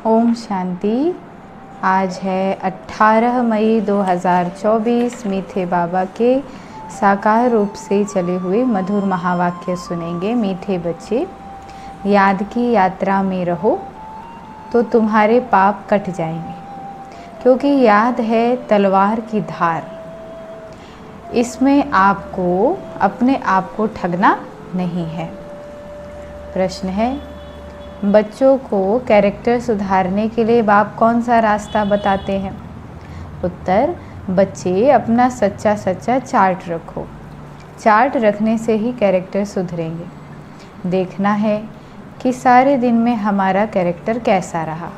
ओम शांति। आज है 18 मई 2024। मीठे बाबा के साकार रूप से चले हुए मधुर महावाक्य सुनेंगे। मीठे बच्चे, याद की यात्रा में रहो तो तुम्हारे पाप कट जाएंगे, क्योंकि याद है तलवार की धार। इसमें आपको अपने आप को ठगना नहीं है। प्रश्न है, बच्चों को कैरेक्टर सुधारने के लिए बाप कौन सा रास्ता बताते हैं? उत्तर, बच्चे अपना सच्चा सच्चा चार्ट रखो। चार्ट रखने से ही कैरेक्टर सुधरेंगे। देखना है कि सारे दिन में हमारा कैरेक्टर कैसा रहा।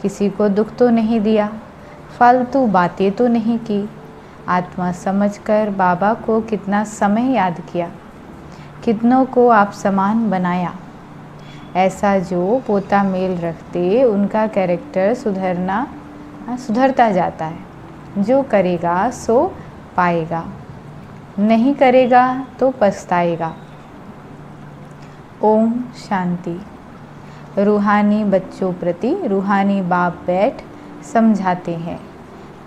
किसी को दुख तो नहीं दिया, फालतू बातें तो नहीं की, आत्मा समझकर बाबा को कितना समय याद किया, कितनों को आप समान बनाया। ऐसा जो पोता मेल रखते उनका कैरेक्टर सुधरता जाता है। जो करेगा सो पाएगा, नहीं करेगा तो पछताएगा। ओम शांति। रूहानी बच्चों प्रति रूहानी बाप बैठ समझाते हैं,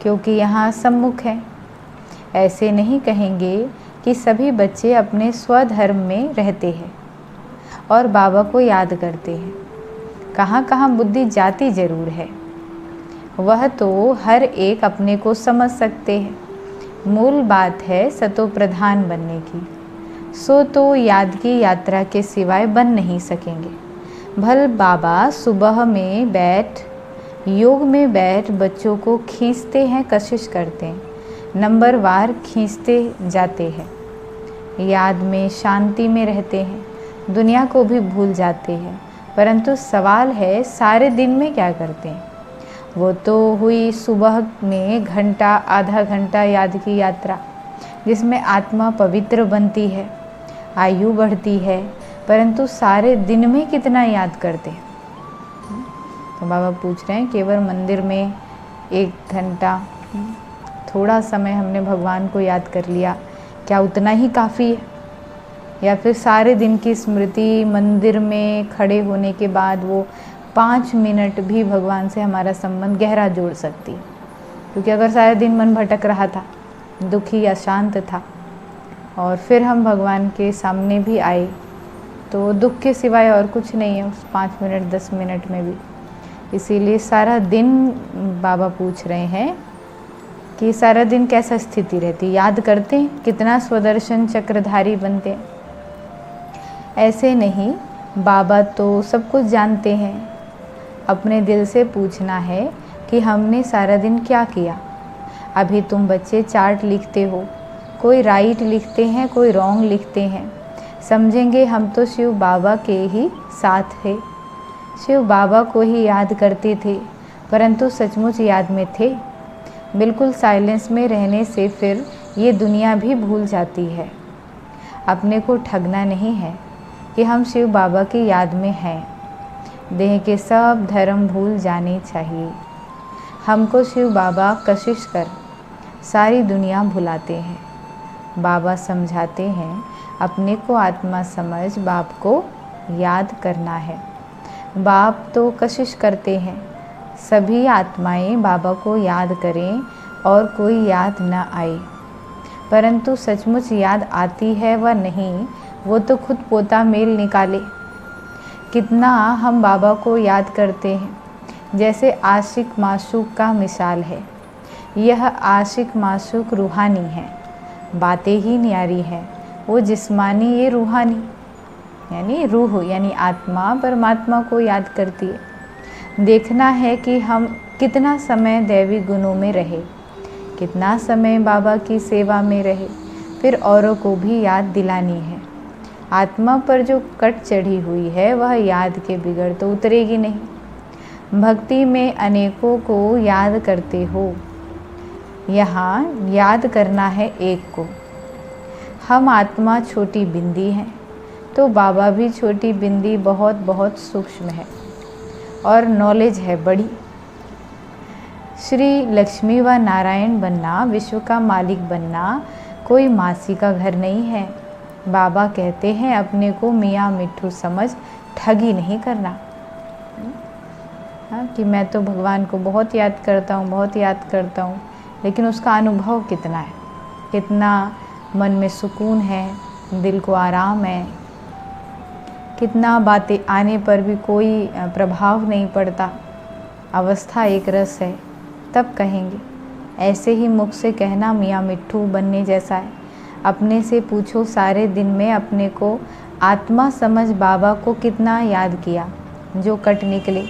क्योंकि यहाँ सम्मुख है। ऐसे नहीं कहेंगे कि सभी बच्चे अपने स्वधर्म में रहते हैं और बाबा को याद करते हैं। कहाँ कहाँ बुद्धि जाती ज़रूर है, वह तो हर एक अपने को समझ सकते हैं। मूल बात है सतो प्रधान बनने की। सो तो याद की यात्रा के सिवाय बन नहीं सकेंगे। भल बाबा सुबह में योग में बैठ बच्चों को खींचते हैं, कशिश करते हैं, नंबरवार खींचते जाते हैं। याद में शांति में रहते हैं, दुनिया को भी भूल जाते हैं। परंतु सवाल है, सारे दिन में क्या करते हैं? वो तो हुई सुबह में घंटा आधा घंटा याद की यात्रा, जिसमें आत्मा पवित्र बनती है, आयु बढ़ती है। परंतु सारे दिन में कितना याद करते हैं? तो बाबा पूछ रहे हैं, केवल मंदिर में 1 घंटा थोड़ा समय हमने भगवान को याद कर लिया, क्या उतना ही काफ़ी है? या फिर सारे दिन की स्मृति मंदिर में खड़े होने के बाद वो 5 मिनट भी भगवान से हमारा संबंध गहरा जोड़ सकती है? क्योंकि अगर सारे दिन मन भटक रहा था, दुखी या शांत था, और फिर हम भगवान के सामने भी आए, तो दुख के सिवाय और कुछ नहीं है उस 5 मिनट 10 मिनट में भी। इसीलिए सारा दिन बाबा पूछ रहे हैं कि सारा दिन कैसा स्थिति रहती, याद करते हैं, कितना स्वदर्शन चक्रधारी बनते हैं? ऐसे नहीं, बाबा तो सब कुछ जानते हैं। अपने दिल से पूछना है कि हमने सारा दिन क्या किया। अभी तुम बच्चे चार्ट लिखते हो, कोई राइट लिखते हैं, कोई रॉन्ग लिखते हैं। समझेंगे हम तो शिव बाबा के ही साथ है, शिव बाबा को ही याद करते थे, परंतु सचमुच याद में थे। बिल्कुल साइलेंस में रहने से फिर ये दुनिया भी भूल जाती है। अपने को ठगना नहीं है कि हम शिव बाबा की याद में हैं। देह के सब धर्म भूल जाने चाहिए। हमको शिव बाबा कशिश कर सारी दुनिया भुलाते हैं। बाबा समझाते हैं, अपने को आत्मा समझ बाप को याद करना है। बाप तो कशिश करते हैं सभी आत्माएं बाबा को याद करें और कोई याद न आए। परंतु सचमुच याद आती है व नहीं, वो तो खुद पोता मेल निकाले। कितना हम बाबा को याद करते हैं, जैसे आशिक माशूक का मिसाल है। यह आशिक माशूक रूहानी है, बातें ही न्यारी हैं। वो जिस्मानी, ये रूहानी, यानी रूह यानी आत्मा परमात्मा को याद करती है। देखना है कि हम कितना समय दैवी गुणों में रहे, कितना समय बाबा की सेवा में रहे, फिर औरों को भी याद दिलानी है। आत्मा पर जो कट चढ़ी हुई है वह याद के बिगड़ तो उतरेगी नहीं। भक्ति में अनेकों को याद करते हो, यहाँ याद करना है एक को। हम आत्मा छोटी बिंदी हैं, तो बाबा भी छोटी बिंदी बहुत बहुत सूक्ष्म है और नॉलेज है बड़ी। श्री लक्ष्मी व नारायण बनना, विश्व का मालिक बनना कोई मासी का घर नहीं है। बाबा कहते हैं, अपने को मियाँ मिट्ठू समझ ठगी नहीं करना। हाँ, कि मैं तो भगवान को बहुत याद करता हूँ, बहुत याद करता हूँ, लेकिन उसका अनुभव कितना है, कितना मन में सुकून है, दिल को आराम है, कितना बातें आने पर भी कोई प्रभाव नहीं पड़ता, अवस्था एक रस है, तब कहेंगे। ऐसे ही मुख से कहना मियाँ मिट्ठू बनने जैसा है। अपने से पूछो सारे दिन में अपने को आत्मा समझ बाबा को कितना याद किया, जो कट निकले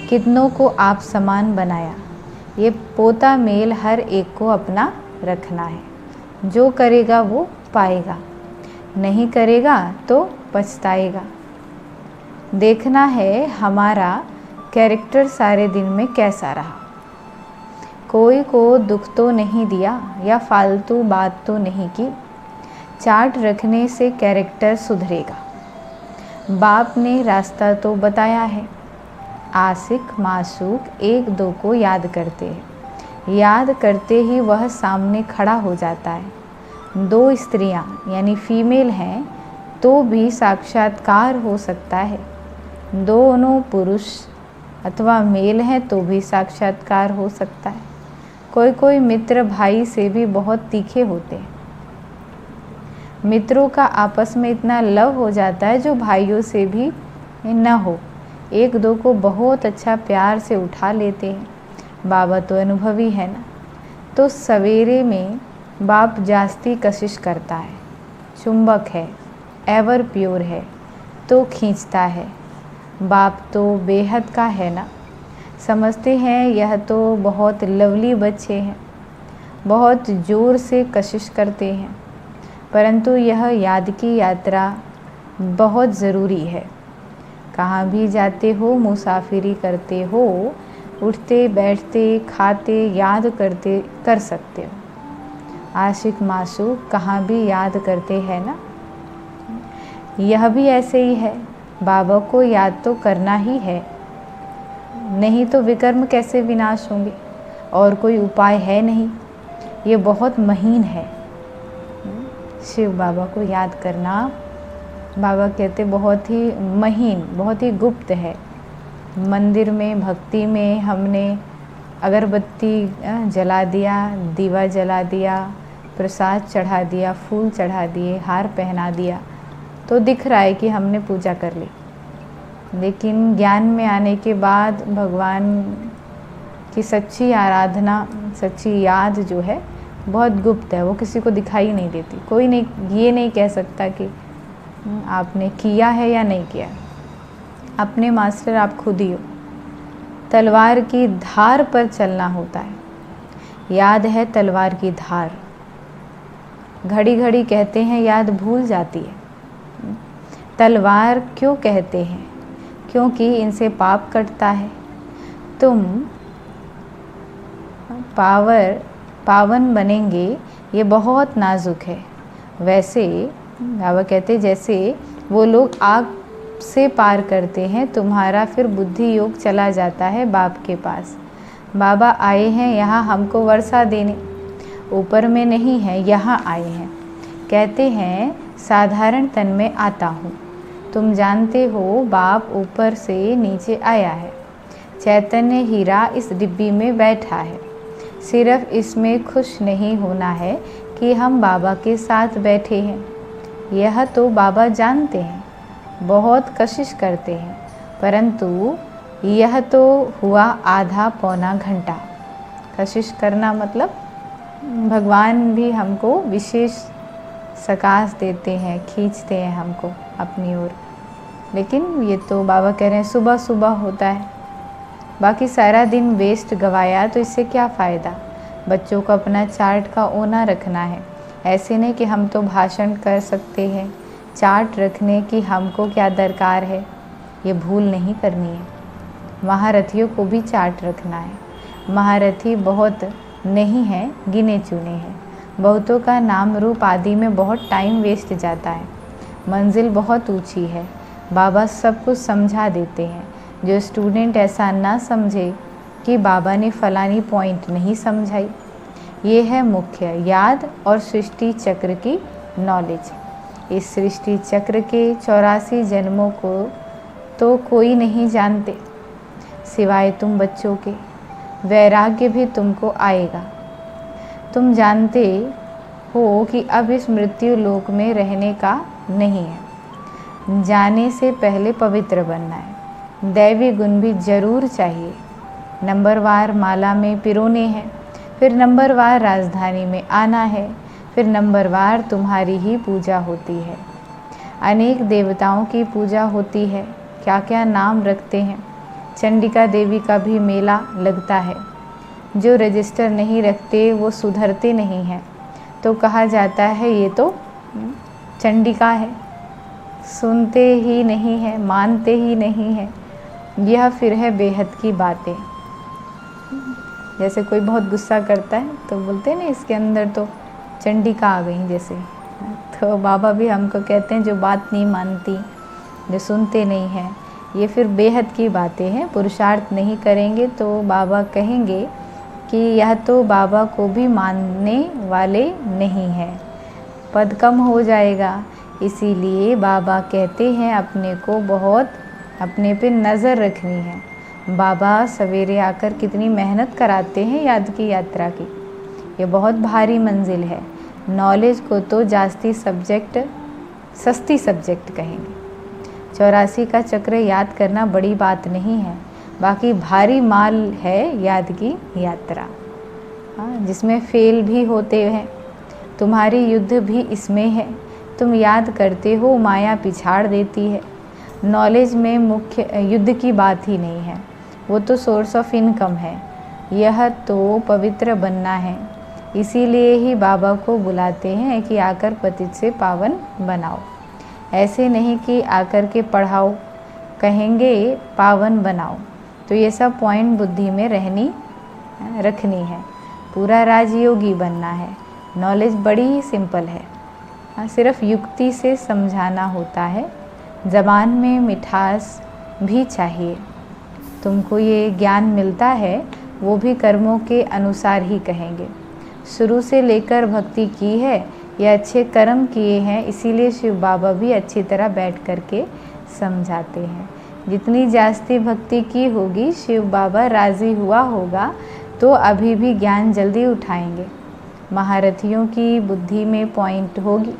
कितनों को आप समान बनाया। ये पोता मेल हर एक को अपना रखना है, जो करेगा वो पाएगा, नहीं करेगा तो पछताएगा। देखना है हमारा कैरेक्टर सारे दिन में कैसा रहा, कोई को दुख तो नहीं दिया या फालतू बात तो नहीं की। चार्ट रखने से कैरेक्टर सुधरेगा। बाप ने रास्ता तो बताया है, आशिक माशूक एक दो को याद करते हैं, याद करते ही वह सामने खड़ा हो जाता है। दो स्त्रियां यानी फीमेल हैं तो भी साक्षात्कार हो सकता है, दोनों पुरुष अथवा मेल हैं तो भी साक्षात्कार हो सकता है। कोई कोई मित्र भाई से भी बहुत तीखे होते हैं। मित्रों का आपस में इतना लव हो जाता है जो भाइयों से भी न हो, एक दो को बहुत अच्छा प्यार से उठा लेते हैं। बाबा तो अनुभवी है ना, तो सवेरे में बाप जास्ती कशिश करता है, चुंबक है, एवर प्योर है तो खींचता है। बाप तो बेहद का है ना, समझते हैं यह तो बहुत लवली बच्चे हैं, बहुत ज़ोर से कशिश करते हैं, परंतु यह याद की यात्रा बहुत ज़रूरी है। कहाँ भी जाते हो, मुसाफिरी करते हो, उठते बैठते खाते याद करते कर सकते हो। आशिक माशूक कहाँ भी याद करते हैं ना, यह भी ऐसे ही है। बाबा को याद तो करना ही है, नहीं तो विकर्म कैसे विनाश होंगे, और कोई उपाय है नहीं। ये बहुत महीन है शिव बाबा को याद करना। बाबा कहते बहुत ही महीन, बहुत ही गुप्त है। मंदिर में भक्ति में हमने अगरबत्ती जला दिया, दीवा जला दिया, प्रसाद चढ़ा दिया, फूल चढ़ा दिए, हार पहना दिया, तो दिख रहा है कि हमने पूजा कर ली। लेकिन ज्ञान में आने के बाद भगवान की सच्ची आराधना, सच्ची याद जो है बहुत गुप्त है, वो किसी को दिखाई नहीं देती। कोई नहीं ये नहीं कह सकता कि आपने किया है या नहीं किया। अपने मास्टर आप खुद ही हो। तलवार की धार पर चलना होता है। याद है तलवार की धार, घड़ी घड़ी कहते हैं याद भूल जाती है। तलवार क्यों कहते हैं? क्योंकि इनसे पाप कटता है। तुम पावन बनेंगे, ये बहुत नाजुक है। वैसे बाबा कहते जैसे वो लोग आग से पार करते हैं, तुम्हारा फिर बुद्धि योग चला जाता है बाप के पास। बाबा आए हैं यहाँ हमको वर्षा देने, ऊपर में नहीं है, यहाँ आए हैं। कहते हैं साधारण तन में आता हूँ। तुम जानते हो बाप ऊपर से नीचे आया है। चैतन्य हीरा इस डिब्बी में बैठा है। सिर्फ इसमें खुश नहीं होना है कि हम बाबा के साथ बैठे हैं। यह तो बाबा जानते हैं, बहुत कशिश करते हैं, परंतु यह तो हुआ आधा पौना घंटा। कशिश करना मतलब भगवान भी हमको विशेष सकाश देते हैं, खींचते हैं हमको अपनी ओर। लेकिन ये तो बाबा कह रहे हैं सुबह सुबह होता है, बाकी सारा दिन वेस्ट गवाया तो इससे क्या फ़ायदा। बच्चों को अपना चार्ट का ओना रखना है। ऐसे नहीं कि हम तो भाषण कर सकते हैं, चार्ट रखने की हमको क्या दरकार है, ये भूल नहीं करनी है। महारथियों को भी चार्ट रखना है। महारथी बहुत नहीं है, गिने चुने हैं। बहुतों का नाम रूप आदि में बहुत टाइम वेस्ट जाता है। मंजिल बहुत ऊंची है। बाबा सब कुछ समझा देते हैं। जो स्टूडेंट ऐसा ना समझे कि बाबा ने फलानी पॉइंट नहीं समझाई, ये है मुख्य याद और सृष्टि चक्र की नॉलेज। इस सृष्टि चक्र के 84 जन्मों को तो कोई नहीं जानते, सिवाय तुम बच्चों के। वैराग्य भी तुमको आएगा। तुम जानते हो कि अब इस मृत्यु लोक में रहने का नहीं है। जाने से पहले पवित्र बनना है। दैवी गुण भी जरूर चाहिए। नंबरवार माला में पिरोने हैं, फिर नंबरवार राजधानी में आना है, फिर नंबरवार तुम्हारी ही पूजा होती है। अनेक देवताओं की पूजा होती है। क्या क्या नाम रखते हैं। चंडिका देवी का भी मेला लगता है। जो रजिस्टर नहीं रखते वो सुधरते नहीं हैं, तो कहा जाता है ये तो चंडिका है। सुनते ही नहीं है, मानते ही नहीं है। यह फिर है बेहद की बातें। जैसे कोई बहुत गुस्सा करता है तो बोलते हैं ना इसके अंदर तो चंडिका आ गई जैसे। तो बाबा भी हमको कहते हैं जो बात नहीं मानती, जो सुनते नहीं हैं, ये फिर बेहद की बातें हैं। पुरुषार्थ नहीं करेंगे तो बाबा कहेंगे कि यह तो बाबा को भी मानने वाले नहीं हैं, पद कम हो जाएगा। इसीलिए बाबा कहते हैं अपने को बहुत अपने पे नज़र रखनी है। बाबा सवेरे आकर कितनी मेहनत कराते हैं याद की यात्रा की। ये बहुत भारी मंजिल है। नॉलेज को तो जास्ती सब्जेक्ट, सस्ती सब्जेक्ट कहेंगे। 84 का चक्र याद करना बड़ी बात नहीं है, बाकी भारी माल है याद की यात्रा। जिसमें फेल भी होते हैं। तुम्हारी युद्ध भी इसमें है। तुम याद करते हो, माया पिछाड़ देती है। नॉलेज में मुख्य युद्ध की बात ही नहीं है, वो तो सोर्स ऑफ इनकम है। यह तो पवित्र बनना है। इसीलिए ही बाबा को बुलाते हैं कि आकर पतित से पावन बनाओ। ऐसे नहीं कि आकर के पढ़ाओ, कहेंगे पावन बनाओ। तो ये सब पॉइंट बुद्धि में रखनी है। पूरा राजयोगी बनना है। नॉलेज बड़ी ही सिंपल है। सिर्फ युक्ति से समझाना होता है। ज़बान में मिठास भी चाहिए। तुमको ये ज्ञान मिलता है वो भी कर्मों के अनुसार ही कहेंगे। शुरू से लेकर भक्ति की है या अच्छे कर्म किए हैं, इसीलिए शिव बाबा भी अच्छी तरह बैठ कर के समझाते हैं। जितनी जास्ती भक्ति की होगी, शिव बाबा राज़ी हुआ होगा तो अभी भी ज्ञान जल्दी उठाएंगे। महारथियों की बुद्धि में पॉइंट होगी।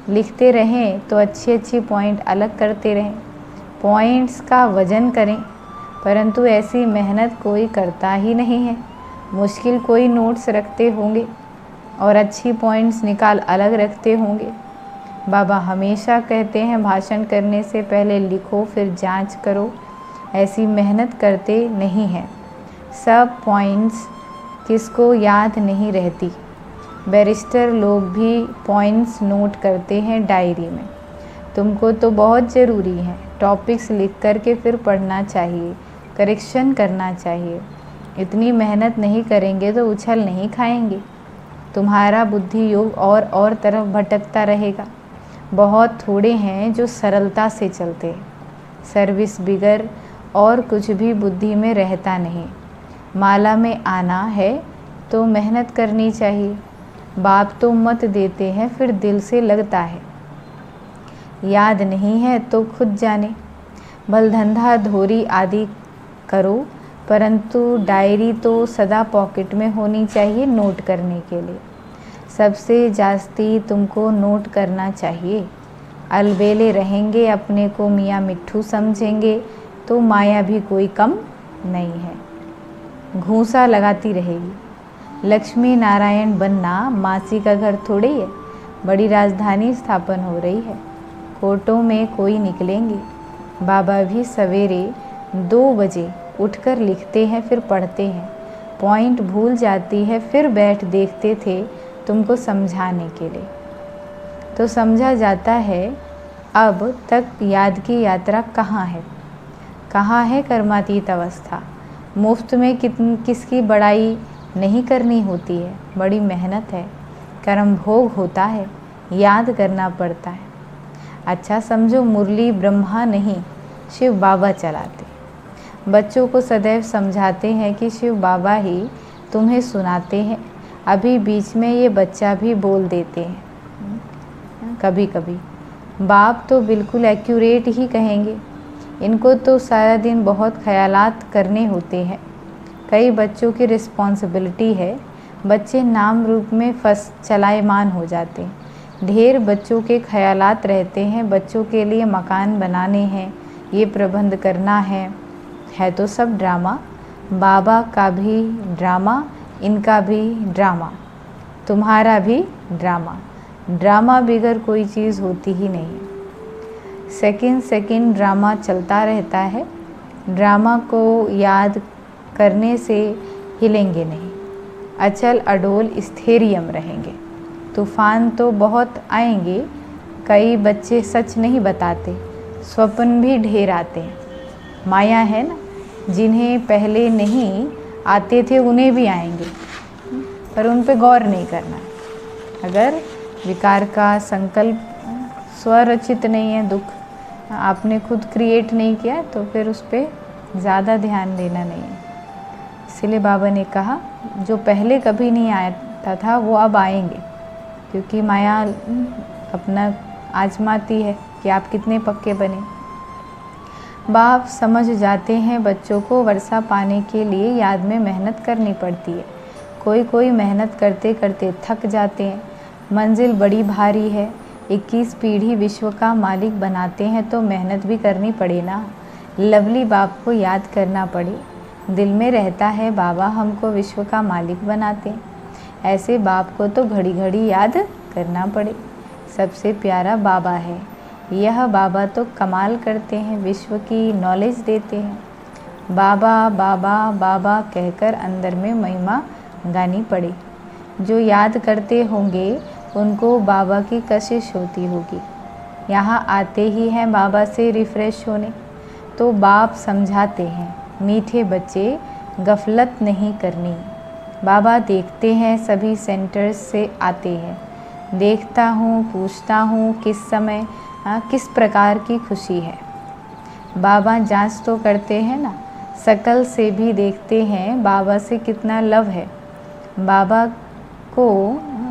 लिखते रहें तो अच्छी अच्छी पॉइंट अलग करते रहें। पॉइंट्स का वजन करें, परंतु ऐसी मेहनत कोई करता ही नहीं है। मुश्किल कोई नोट्स रखते होंगे और अच्छी पॉइंट्स निकाल अलग रखते होंगे। बाबा हमेशा कहते हैं भाषण करने से पहले लिखो फिर जांच करो। ऐसी मेहनत करते नहीं हैं। सब पॉइंट्स किसको याद नहीं रहती। बैरिस्टर लोग भी पॉइंट्स नोट करते हैं डायरी में। तुमको तो बहुत ज़रूरी है। टॉपिक्स लिख कर के फिर पढ़ना चाहिए, करेक्शन करना चाहिए। इतनी मेहनत नहीं करेंगे तो उछल नहीं खाएंगे। तुम्हारा बुद्धि योग और तरफ भटकता रहेगा। बहुत थोड़े हैं जो सरलता से चलते हैं। सर्विस बिगर और कुछ भी बुद्धि में रहता नहीं। माला में आना है तो मेहनत करनी चाहिए। बाप तो मत देते हैं, फिर दिल से लगता है। याद नहीं है तो खुद जाने। भलधंधा धोरी आदि करो, परंतु डायरी तो सदा पॉकेट में होनी चाहिए नोट करने के लिए। सबसे जास्ती तुमको नोट करना चाहिए। अलबेले रहेंगे, अपने को मियाँ मिट्ठू समझेंगे तो माया भी कोई कम नहीं है। घूंसा लगाती रहेगी। लक्ष्मी नारायण बनना मासी का घर थोड़े ही है। बड़ी राजधानी स्थापन हो रही है। कोर्टों में कोई निकलेंगे। बाबा भी सवेरे 2 बजे उठकर लिखते हैं फिर पढ़ते हैं। पॉइंट भूल जाती है फिर बैठ देखते थे तुमको समझाने के लिए, तो समझा जाता है। अब तक याद की यात्रा कहाँ है, कहाँ है कर्मातीत अवस्था। मुफ्त में किसकी बड़ाई नहीं करनी होती है। बड़ी मेहनत है, कर्म भोग होता है, याद करना पड़ता है। अच्छा समझो मुरली ब्रह्मा नहीं शिव बाबा चलाते। बच्चों को सदैव समझाते हैं कि शिव बाबा ही तुम्हें सुनाते हैं। अभी बीच में ये बच्चा भी बोल देते हैं कभी कभी। बाप तो बिल्कुल एक्यूरेट ही कहेंगे। इनको तो सारा दिन बहुत ख्यालात करने होते हैं। कई बच्चों की रिस्पॉन्सिबिलिटी है, बच्चे नाम रूप में चलायमान हो जाते हैं। ढेर बच्चों के ख्यालात रहते हैं, बच्चों के लिए मकान बनाने हैं, ये प्रबंध करना है तो सब ड्रामा। बाबा का भी ड्रामा, इनका भी ड्रामा, तुम्हारा भी ड्रामा। ड्रामा बगैर कोई चीज़ होती ही नहीं। सेकंड ड्रामा चलता रहता है। ड्रामा को याद करने से हिलेंगे नहीं, अचल अडोल स्थिरियम रहेंगे। तूफान तो बहुत आएंगे, कई बच्चे सच नहीं बताते, स्वप्न भी ढेर आते हैं। माया है ना, जिन्हें पहले नहीं आते थे उन्हें भी आएंगे, पर उन पे गौर नहीं करना। अगर विकार का संकल्प स्वरचित नहीं है, दुख आपने खुद क्रिएट नहीं किया, तो फिर उस पर ज़्यादा ध्यान देना नहीं है। इसलिए बाबा ने कहा जो पहले कभी नहीं आता था वो अब आएंगे, क्योंकि माया अपना आजमाती है कि आप कितने पक्के बने। बाप समझ जाते हैं बच्चों को वर्षा पाने के लिए याद में मेहनत करनी पड़ती है। कोई मेहनत करते करते थक जाते हैं, मंजिल बड़ी भारी है। 21 पीढ़ी विश्व का मालिक बनाते हैं तो मेहनत भी करनी पड़े ना। लवली बाप को याद करना पड़े। दिल में रहता है बाबा हमको विश्व का मालिक बनाते हैं, ऐसे बाप को तो घड़ी घड़ी याद करना पड़े। सबसे प्यारा बाबा है यह, बाबा तो कमाल करते हैं, विश्व की नॉलेज देते हैं। बाबा बाबा बाबा कहकर अंदर में महिमा गानी पड़े। जो याद करते होंगे उनको बाबा की कशिश होती होगी। यहाँ आते ही हैं बाबा से रिफ़्रेश होने, तो बाप समझाते हैं मीठे बच्चे गफलत नहीं करनी। बाबा देखते हैं सभी सेंटर्स से आते हैं, देखता हूँ पूछता हूँ किस समय किस प्रकार की खुशी है। बाबा जांच तो करते हैं ना, शकल से भी देखते हैं बाबा से कितना लव है।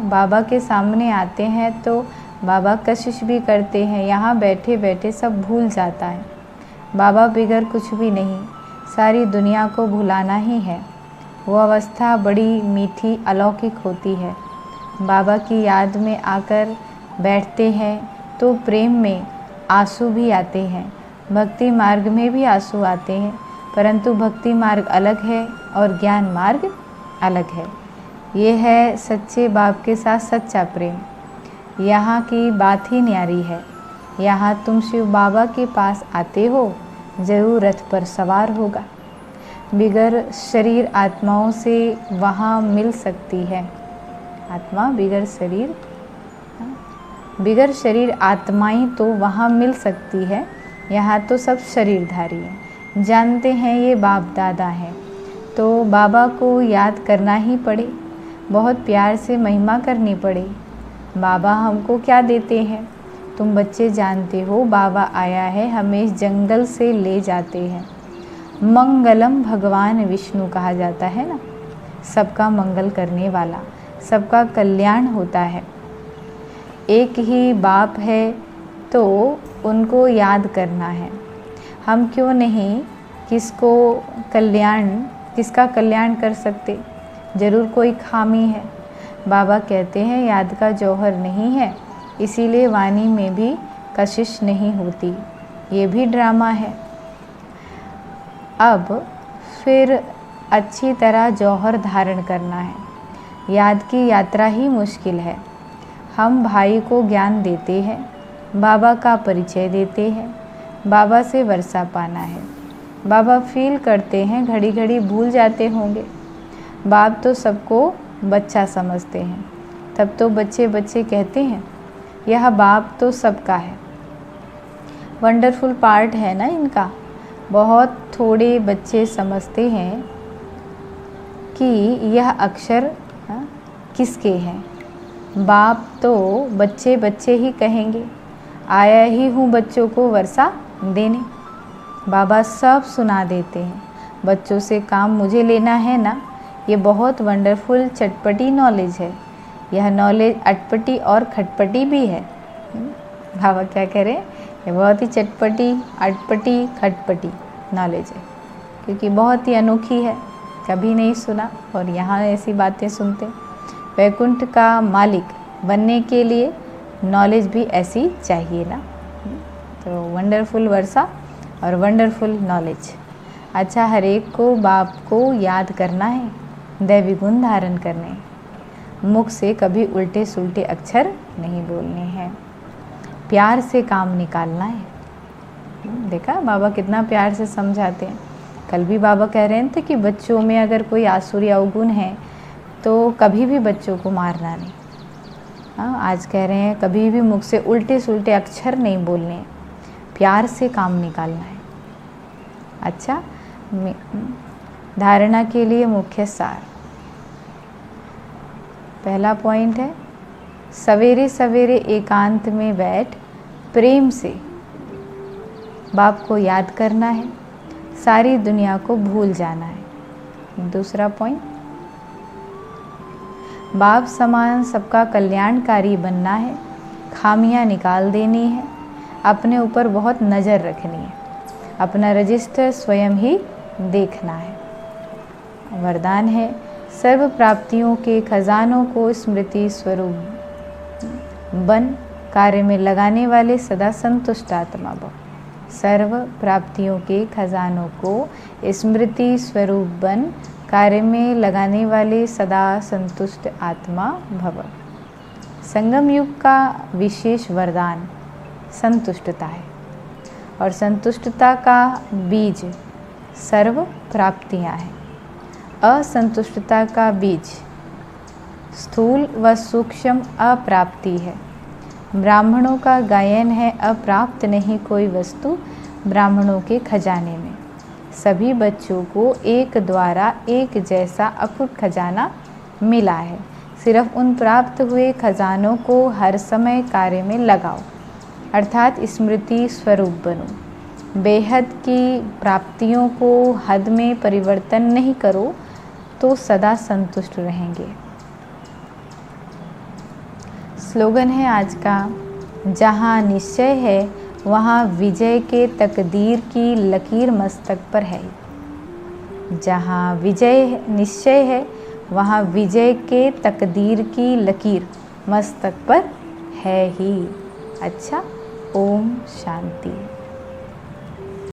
बाबा के सामने आते हैं तो बाबा कशिश भी करते हैं। यहाँ बैठे बैठे सब भूल जाता है, बाबा बिगड़ कुछ भी नहीं, सारी दुनिया को भुलाना ही है। वो अवस्था बड़ी मीठी अलौकिक होती है। बाबा की याद में आकर बैठते हैं तो प्रेम में आंसू भी आते हैं, भक्ति मार्ग में भी आंसू आते हैं, परंतु भक्ति मार्ग अलग है और ज्ञान मार्ग अलग है। ये है सच्चे बाप के साथ सच्चा प्रेम। यहाँ की बात ही न्यारी है। यहाँ तुम शिव बाबा के पास आते हो, जरूर रथ पर सवार होगा। बिगर शरीर आत्माओं से वहाँ मिल सकती है। आत्मा बिगर शरीर आत्माएं तो वहाँ मिल सकती है। यहाँ तो सब शरीरधारी हैं, जानते हैं ये बाप दादा हैं, तो बाबा को याद करना ही पड़े, बहुत प्यार से महिमा करनी पड़े। बाबा हमको क्या देते हैं तुम बच्चे जानते हो। बाबा आया है हमें इस जंगल से ले जाते हैं। मंगलम भगवान विष्णु कहा जाता है ना, सबका मंगल करने वाला, सबका कल्याण होता है। एक ही बाप है तो उनको याद करना है। हम क्यों नहीं किसका कल्याण कर सकते, ज़रूर कोई खामी है। बाबा कहते हैं याद का जौहर नहीं है, इसीलिए वाणी में भी कशिश नहीं होती, ये भी ड्रामा है। अब फिर अच्छी तरह जौहर धारण करना है। याद की यात्रा ही मुश्किल है। हम भाई को ज्ञान देते हैं, बाबा का परिचय देते हैं, बाबा से वर्षा पाना है। बाबा फील करते हैं घड़ी घड़ी भूल जाते होंगे। बाप तो सबको बच्चा समझते हैं, तब तो बच्चे बच्चे कहते हैं। यह बाप तो सबका है। वंडरफुल पार्ट है ना इनका। बहुत थोड़े बच्चे समझते हैं कि यह अक्षर किसके हैं। बाप तो बच्चे बच्चे ही कहेंगे, आया ही हूँ बच्चों को वर्षा देने। बाबा सब सुना देते हैं, बच्चों से काम मुझे लेना है ना। ये बहुत वंडरफुल चटपटी नॉलेज है। यह नॉलेज अटपटी और खटपटी भी है। बाबा क्या कह रहे हैं, ये बहुत ही चटपटी, अटपटी, खटपटी नॉलेज है, क्योंकि बहुत ही अनोखी है, कभी नहीं सुना और यहाँ ऐसी बातें सुनते। वैकुंठ का मालिक बनने के लिए नॉलेज भी ऐसी चाहिए ना। तो वंडरफुल वर्षा और वंडरफुल नॉलेज। अच्छा, हर एक को बाप को याद करना है, दैवी गुण धारण करने, मुख से कभी उल्टे सुलटे अक्षर नहीं बोलने हैं, प्यार से काम निकालना है। देखा बाबा कितना प्यार से समझाते हैं। कल भी बाबा कह रहे थे कि बच्चों में अगर कोई आसुरी अवगुण है तो कभी भी बच्चों को मारना नहीं। हाँ, आज कह रहे हैं कभी भी मुख से उल्टे सुलटे अक्षर नहीं बोलने, प्यार से काम निकालना है। अच्छा, धारणा के लिए मुख्य सार। पहला पॉइंट है, सवेरे सवेरे एकांत में बैठ प्रेम से बाप को याद करना है, सारी दुनिया को भूल जाना है। दूसरा पॉइंट, बाप समान सबका कल्याणकारी बनना है, खामियां निकाल देनी है, अपने ऊपर बहुत नज़र रखनी है, अपना रजिस्टर स्वयं ही देखना है। वरदान है, सर्व प्राप्तियों के खजानों को स्मृति स्वरूप बन कार्य में लगाने वाले सदा संतुष्ट आत्मा भव। सर्व प्राप्तियों के खजानों को स्मृति स्वरूप बन कार्य में लगाने वाले सदा संतुष्ट आत्मा भव। संगम युग का विशेष वरदान संतुष्टता है और संतुष्टता का बीज सर्व प्राप्तियां हैं। असंतुष्टता का बीज स्थूल व सूक्ष्म अप्राप्ति है। ब्राह्मणों का गायन है, अप्राप्त नहीं कोई वस्तु ब्राह्मणों के खजाने में। सभी बच्चों को एक द्वारा एक जैसा अखुट खजाना मिला है, सिर्फ उन प्राप्त हुए खजानों को हर समय कार्य में लगाओ, अर्थात स्मृति स्वरूप बनो। बेहद की प्राप्तियों को हद में परिवर्तन नहीं करो तो सदा संतुष्ट रहेंगे। स्लोगन है आज का, जहाँ निश्चय है वहाँ विजय के तकदीर की लकीर मस्तक पर है। जहाँ विजय निश्चय है वहाँ विजय के तकदीर की लकीर मस्तक पर है ही। अच्छा, ओम शांति।